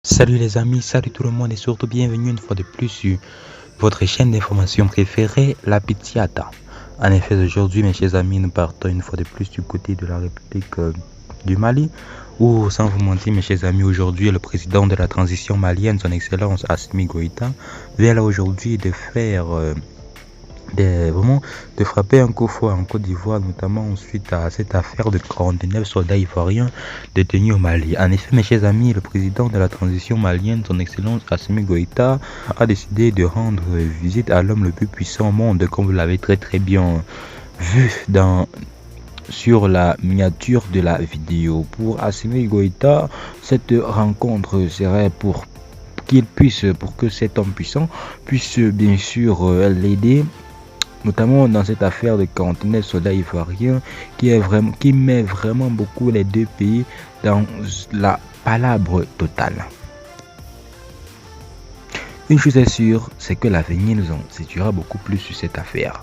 Salut les amis, salut tout le monde et surtout bienvenue une fois de plus sur votre chaîne d'information préférée, La Pitiata. En effet, aujourd'hui mes chers amis, nous partons une fois de plus du côté de la République du Mali, où sans vous mentir mes chers amis, aujourd'hui le président de la transition malienne, son excellence Assimi Goïta, vient là aujourd'hui de faire... vraiment de frapper un coup fort en Côte d'Ivoire, notamment suite à cette affaire de 49 soldats ivoiriens détenus au Mali. En effet, mes chers amis, le président de la transition malienne, son excellence Assimi Goïta, a décidé de rendre visite à l'homme le plus puissant au monde, comme vous l'avez très bien vu sur la miniature de la vidéo. Pour Assimi Goïta, cette rencontre serait pour que cet homme puissant puisse bien sûr l'aider, notamment dans cette affaire de 49 soldats ivoiriens qui met vraiment beaucoup les deux pays dans la palabre totale. Une chose est sûre, c'est que l'avenir nous en situera beaucoup plus sur cette affaire.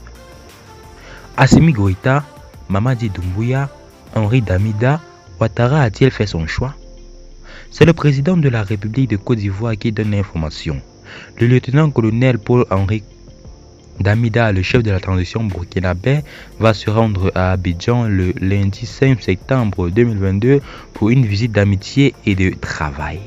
Assimi Goïta, Mamadi Doumbouya, Henri Damida, Ouattara a-t-il fait son choix? C'est le président de la République de Côte d'Ivoire qui donne l'information. Le lieutenant-colonel Paul-Henri Damida, le chef de la transition burkinabé, va se rendre à Abidjan le lundi 5 septembre 2022 pour une visite d'amitié et de travail.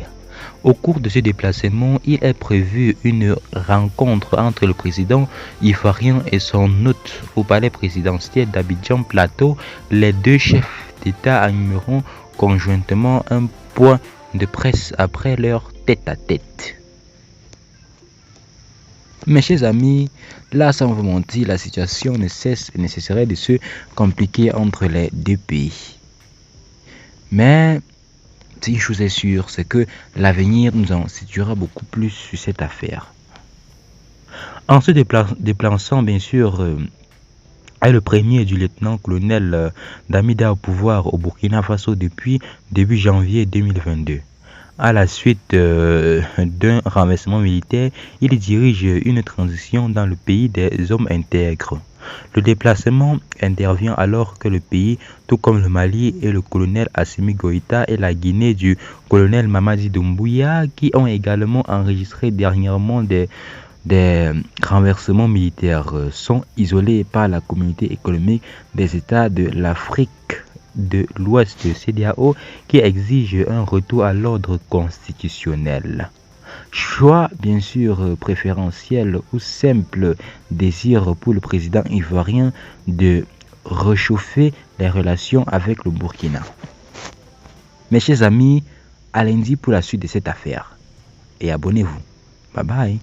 Au cours de ce déplacement, il est prévu une rencontre entre le président ivoirien et son hôte au palais présidentiel d'Abidjan Plateau. Les deux chefs d'État animeront conjointement un point de presse après leur tête-à-tête. Mes chers amis, là sans vous mentir, la situation ne cesserait de se compliquer entre les deux pays. Mais une chose est sûre, c'est que l'avenir nous en situera beaucoup plus sur cette affaire. En se déplaçant bien sûr est le premier du lieutenant-colonel Damida au pouvoir au Burkina Faso depuis début janvier 2022. À la suite d'un renversement militaire, il dirige une transition dans le pays des hommes intègres. Le déplacement intervient alors que le pays, tout comme le Mali et le colonel Assimi Goïta et la Guinée du colonel Mamadi Doumbouya, qui ont également enregistré dernièrement des renversements militaires, sont isolés par la communauté économique des États de l'Afrique de l'Ouest CEDEAO qui exige un retour à l'ordre constitutionnel. Choix bien sûr préférentiel ou simple désir pour le président ivoirien de réchauffer les relations avec le Burkina. Mes chers amis, à lundi pour la suite de cette affaire et abonnez-vous. Bye bye.